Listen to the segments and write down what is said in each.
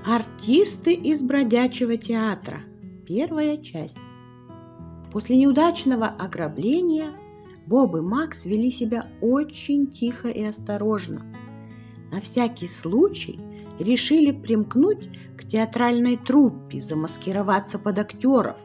Артисты из бродячего театра. Первая часть. После неудачного ограбления Боб и Макс вели себя очень тихо и осторожно. На всякий случай решили примкнуть к театральной труппе, замаскироваться под актеров.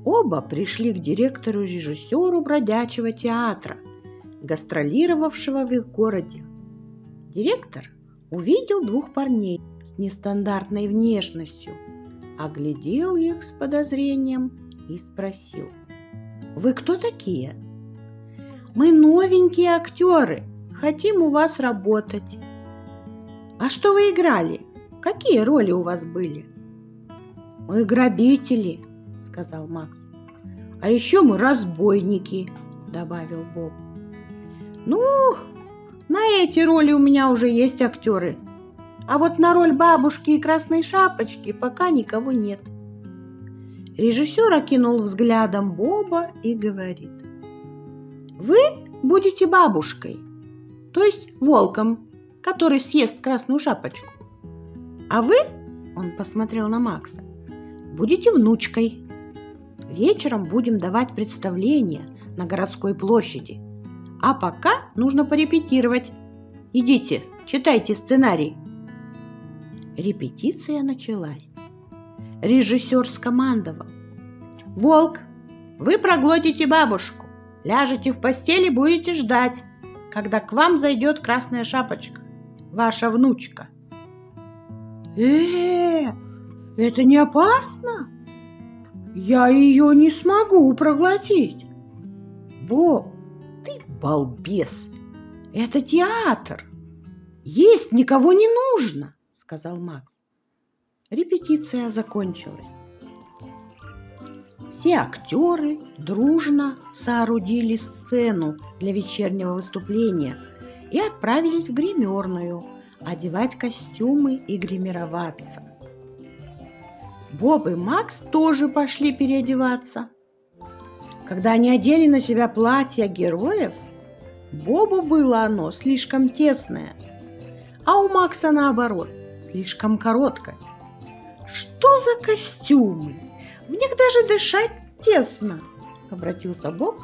Оба пришли к директору-режиссеру бродячего театра, гастролировавшего в их городе. Директор увидел двух парней с нестандартной внешностью, оглядел их с подозрением и спросил: «Вы кто такие?» «Мы новенькие актеры, хотим у вас работать». «А что вы играли? Какие роли у вас были?» «Мы грабители», — сказал Макс. «А еще мы разбойники», — добавил Боб. «Ну, на эти роли у меня уже есть актеры, а вот на роль бабушки и красной шапочки пока никого нет». Режиссер окинул взглядом Боба и говорит: «Вы будете бабушкой, то есть волком, который съест красную шапочку. А вы, — он посмотрел на Макса, — будете внучкой. Вечером будем давать представление на городской площади. А пока нужно порепетировать. Идите, читайте сценарий». Репетиция началась. Режиссер скомандовал: «Волк, вы проглотите бабушку, ляжете в постель и будете ждать, когда к вам зайдет красная шапочка, ваша внучка». Это не опасно? Я ее не смогу проглотить». «Боб, ты балбес! Это театр! Есть никого не нужно!» — сказал Макс. Репетиция закончилась. Все актеры дружно соорудили сцену для вечернего выступления и отправились в гримерную одевать костюмы и гримироваться. Боб и Макс тоже пошли переодеваться. Когда они одели на себя платья героев, Бобу было оно слишком тесное, а у Макса, наоборот, слишком короткое. «Что за костюмы? В них даже дышать тесно!» — обратился Боб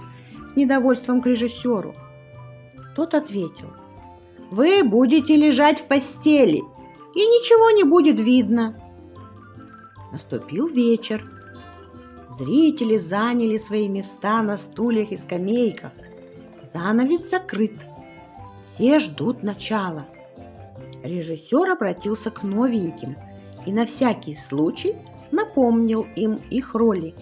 с недовольством к режиссеру. Тот ответил: «Вы будете лежать в постели, и ничего не будет видно». Наступил вечер. Зрители заняли свои места на стульях и скамейках. Занавес закрыт. Все ждут начала. Режиссер обратился к новеньким и на всякий случай напомнил им их роли.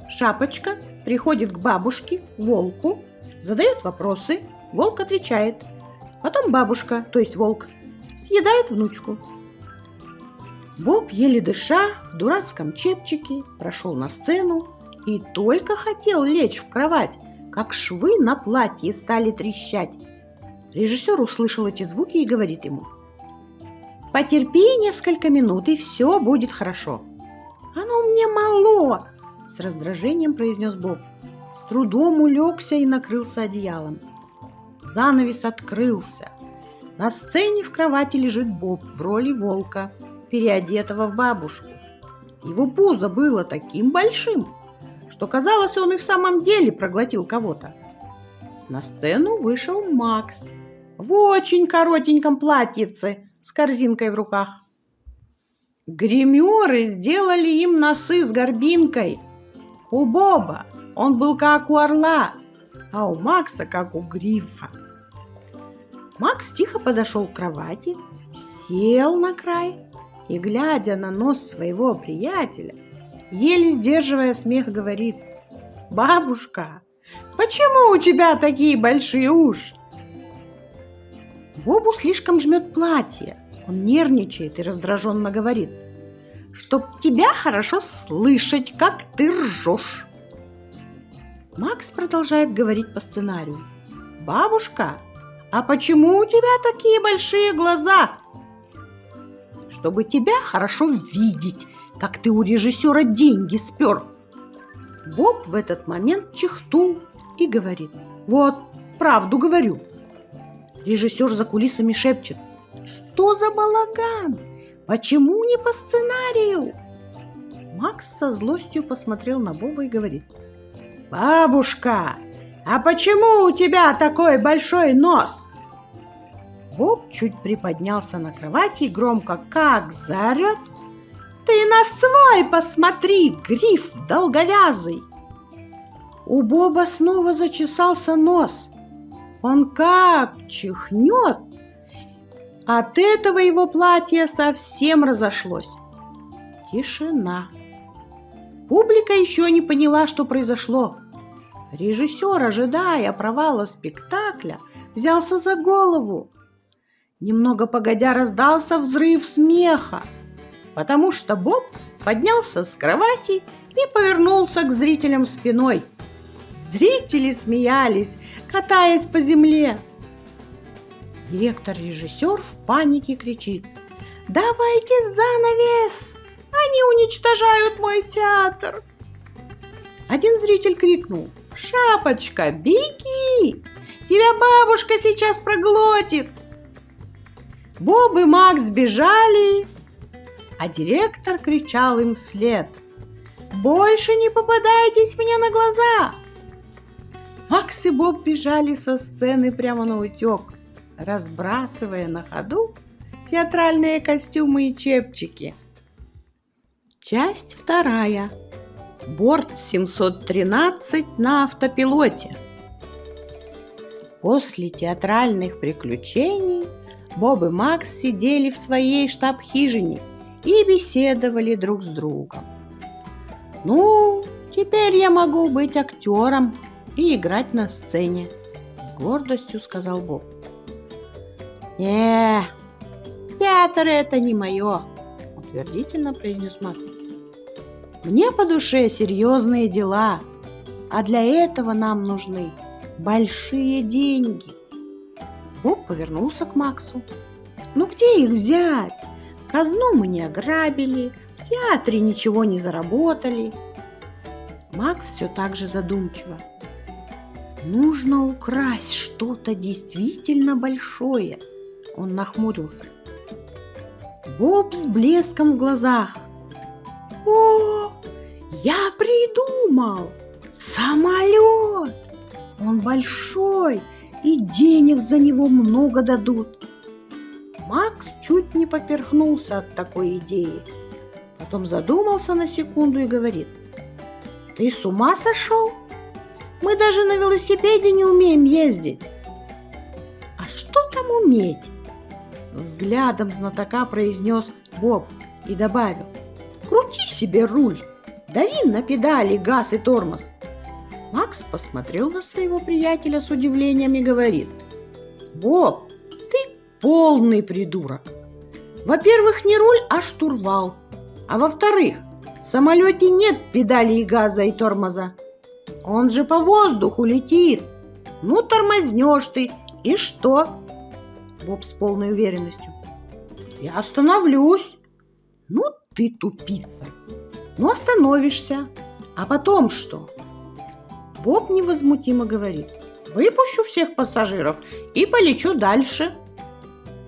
Шапочка приходит к бабушке, волку, задает вопросы, волк отвечает. Потом бабушка, то есть волк, съедает внучку. Боб, еле дыша, в дурацком чепчике прошел на сцену и только хотел лечь в кровать, как швы на платье стали трещать. Режиссер услышал эти звуки и говорит ему: «Потерпи несколько минут, и все будет хорошо». «Оно мне мало!» — с раздражением произнес Боб. С трудом улегся и накрылся одеялом. Занавес открылся. На сцене в кровати лежит Боб в роли волка, переодетого в бабушку. Его пузо было таким большим, что казалось, он и в самом деле проглотил кого-то. На сцену вышел Макс в очень коротеньком платьице с корзинкой в руках. Гримеры сделали им носы с горбинкой. У Боба он был как у орла, а у Макса как у грифа. Макс тихо подошел к кровати, сел на край и, глядя на нос своего приятеля, еле сдерживая смех, говорит: «Бабушка, почему у тебя такие большие уши?» Бобу слишком жмет платье. Он нервничает и раздраженно говорит: «Чтоб тебя хорошо слышать, как ты ржешь». Макс продолжает говорить по сценарию: «Бабушка, а почему у тебя такие большие глаза?» «Чтобы тебя хорошо видеть, как ты у режиссера деньги спер». Боб в этот момент чихнул и говорит: «Вот, правду говорю». Режиссер за кулисами шепчет: «Что за балаган? Почему не по сценарию? Макс со злостью посмотрел на Боба и говорит: «Бабушка, а почему у тебя такой большой нос?» Боб чуть приподнялся на кровати и громко как заорет: «Ты на свой посмотри, гриф долговязый!» У Боба снова зачесался нос. Он как чихнет. От этого его платье совсем разошлось. Тишина. Публика еще не поняла, что произошло. Режиссер, ожидая провала спектакля, взялся за голову. Немного погодя раздался взрыв смеха, потому что Боб поднялся с кровати и повернулся к зрителям спиной. Зрители смеялись, катаясь по земле. Директор-режиссер в панике кричит: «Давайте занавес! Они уничтожают мой театр!» Один зритель крикнул: «Шапочка, беги! Тебя бабушка сейчас проглотит!» Боб и Макс бежали, а директор кричал им вслед: «Больше не попадайтесь мне на глаза!» Макс и Боб бежали со сцены прямо наутек, разбрасывая на ходу театральные костюмы и чепчики. Часть вторая. Борт 713 на автопилоте. После театральных приключений Боб и Макс сидели в своей штаб-хижине и беседовали друг с другом. «Ну, теперь я могу быть актером и играть на сцене», — с гордостью сказал Боб. Театр — это не мое», — утвердительно произнес Макс. «Мне по душе серьезные дела, а для этого нам нужны большие деньги». Боб повернулся к Максу. «Ну где их взять? Казну мы не ограбили, в театре ничего не заработали». Макс все так же задумчиво. «Нужно украсть что-то действительно большое», — он нахмурился. Боб с блеском в глазах: «О, я придумал! Самолет! Он большой, и денег за него много дадут». Макс чуть не поперхнулся от такой идеи. Потом задумался на секунду и говорит: «Ты с ума сошел? Мы даже на велосипеде не умеем ездить». «А что там уметь?» С взглядом знатока произнес Боб и добавил: «Крути себе руль, дави на педали, газ и тормоз». Макс посмотрел на своего приятеля с удивлением и говорит: «Боб, ты полный придурок. Во-первых, не руль, а штурвал. А во-вторых, в самолете нет педалей газа и тормоза. Он же по воздуху летит. Ну, тормознешь ты, и что?» Боб с полной уверенностью: «Я остановлюсь». «Ну, ты тупица. Ну, остановишься. А потом что?» Боб невозмутимо говорит: «Выпущу всех пассажиров и полечу дальше.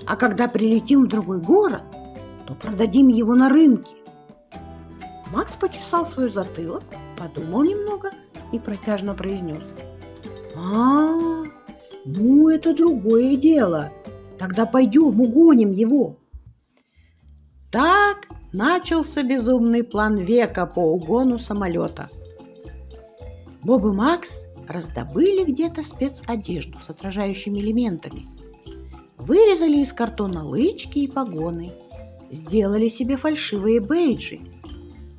А когда прилетим в другой город, то продадим его на рынке». Макс почесал свой затылок, подумал немного и протяжно произнес: ну это другое дело. Тогда пойдем, угоним его». Так начался безумный план века по угону самолета. Боб и Макс раздобыли где-то спецодежду с отражающими элементами, вырезали из картона лычки и погоны, сделали себе фальшивые бейджи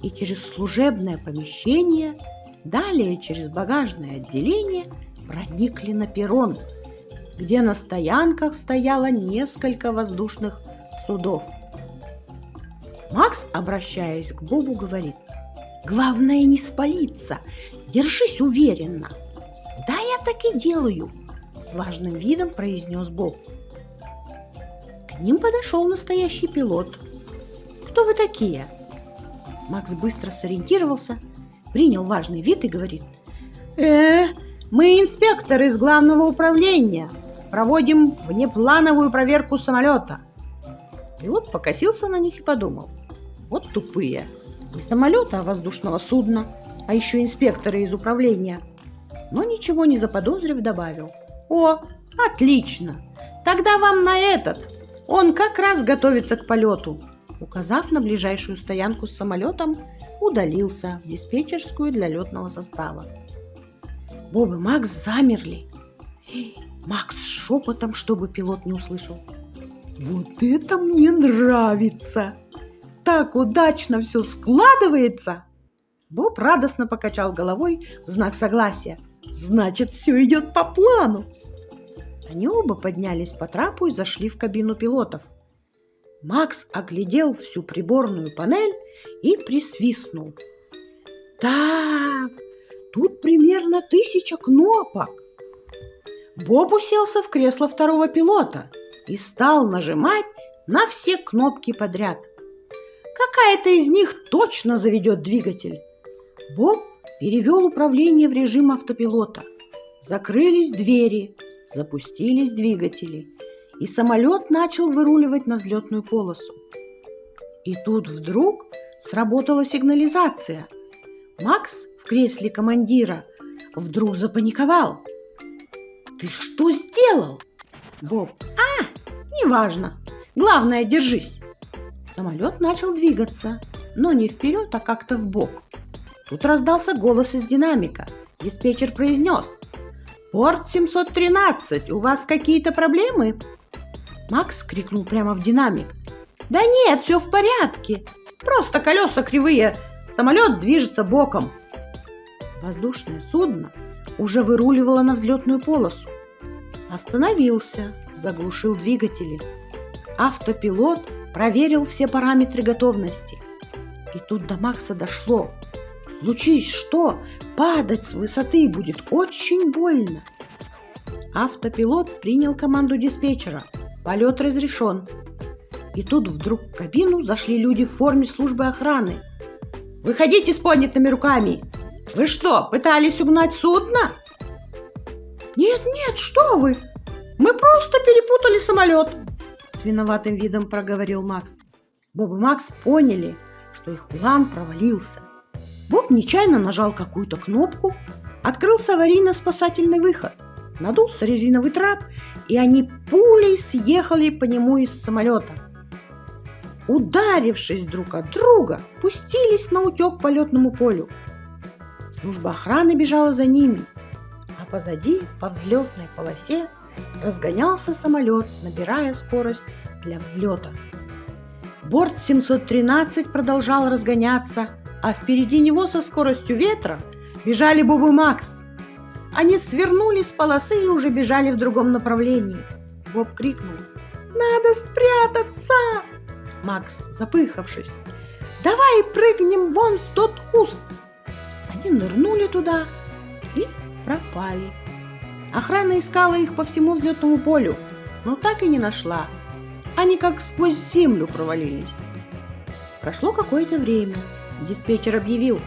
и через служебное помещение, далее через багажное отделение проникли на перрон, где на стоянках стояло несколько воздушных судов. Макс, обращаясь к Бобу, говорит: «Главное не спалиться, держись уверенно». «Да, я так и делаю», — с важным видом произнес Боб. К ним подошел настоящий пилот. «Кто вы такие?» Макс быстро сориентировался, принял важный вид и говорит: мы инспекторы из главного управления, проводим внеплановую проверку самолета». Пилот покосился на них и подумал: вот тупые. Не самолета, а воздушного судна, а еще инспекторы из управления. Но ничего не заподозрив, добавил: о, отлично! Тогда вам на этот. Он как раз готовится к полету. Указав на ближайшую стоянку с самолетом, удалился в диспетчерскую для летного состава. Боб и Макс замерли. Макс шепотом, чтобы пилот не услышал: вот это мне нравится! Так удачно все складывается! Боб радостно покачал головой в знак согласия. Значит, все идет по плану. Они оба поднялись по трапу и зашли в кабину пилотов. Макс оглядел всю приборную панель и присвистнул. Так, тут примерно 1000 кнопок. Боб уселся в кресло второго пилота и стал нажимать на все кнопки подряд. Какая-то из них точно заведет двигатель. Боб перевел управление в режим автопилота. Закрылись двери, запустились двигатели, и самолет начал выруливать на взлетную полосу. И тут вдруг сработала сигнализация. Макс в кресле командира вдруг запаниковал. «Ты что сделал?» Боб: неважно. Главное, держись. Самолет начал двигаться, но не вперед, а как-то вбок. Тут раздался голос из динамика. Диспетчер произнес: «Порт 713, у вас какие-то проблемы?» Макс крикнул прямо в динамик: «Да нет, все в порядке. Просто колеса кривые. Самолет движется боком». Воздушное судно уже выруливало на взлетную полосу. Остановился, заглушил двигатели. Автопилот проверил все параметры готовности. И тут до Макса дошло: случись что, падать с высоты будет очень больно. Автопилот принял команду диспетчера: полет разрешен. И тут вдруг в кабину зашли люди в форме службы охраны. «Выходите с поднятыми руками! Вы что, пытались угнать судно?» «Нет, что вы! Мы просто перепутали самолет!» С виноватым видом проговорил Макс. Боб и Макс поняли, что их план провалился. Боб нечаянно нажал какую-то кнопку, открылся аварийно-спасательный выход, надулся резиновый трап, и они пулей съехали по нему из самолета. Ударившись друг от друга, пустились наутек по летному полю. Служба охраны бежала за ними, а позади, по взлетной полосе, разгонялся самолет, набирая скорость для взлета. Борт 713 продолжал разгоняться, а впереди него со скоростью ветра бежали Боб и Макс. Они свернули с полосы и уже бежали в другом направлении. Боб крикнул: «Надо спрятаться!» Макс, запыхавшись: «Давай прыгнем вон в тот куст!» Они нырнули туда и пропали. Охрана искала их по всему взлетному полю, но так и не нашла. Они как сквозь землю провалились. Прошло какое-то время. Диспетчер объявил: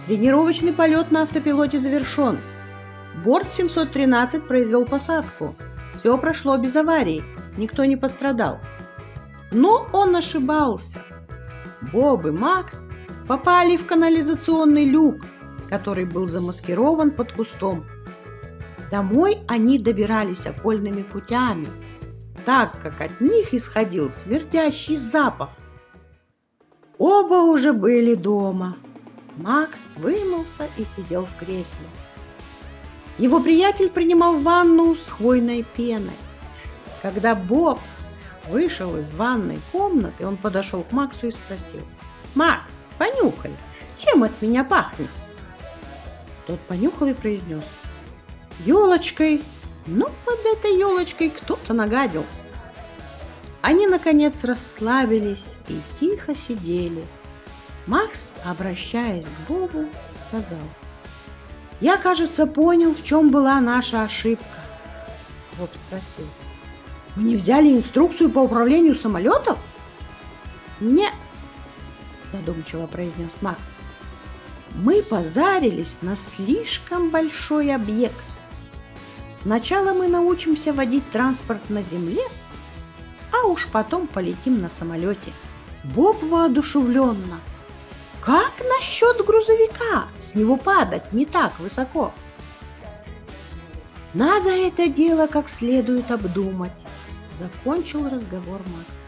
тренировочный полет на автопилоте завершен. Борт 713 произвел посадку. Все прошло без аварий, никто не пострадал. Но он ошибался. Боб и Макс попали в канализационный люк, который был замаскирован под кустом. Домой они добирались окольными путями, так как от них исходил смердящий запах. Оба уже были дома. Макс вымылся и сидел в кресле. Его приятель принимал ванну с хвойной пеной. Когда Боб вышел из ванной комнаты, он подошел к Максу и спросил: «Макс, понюхай, чем от меня пахнет?» Тот понюхал и произнес: «Елочкой. Ну, под этой елочкой кто-то нагадил». Они, наконец, расслабились и тихо сидели. Макс, обращаясь к Бобу, сказал: «Я, кажется, понял, в чем была наша ошибка». Боб спросил: «Вы не взяли инструкцию по управлению самолетом?» «Нет», задумчиво произнес Макс. «Мы позарились на слишком большой объект. Сначала мы научимся водить транспорт на земле, а уж потом полетим на самолете. Боб воодушевленно. Как насчет грузовика? С него падать не так высоко. Надо это дело как следует обдумать, закончил разговор Макс.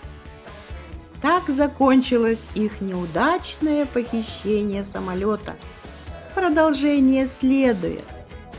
Так закончилось их неудачное похищение самолета. Продолжение следует.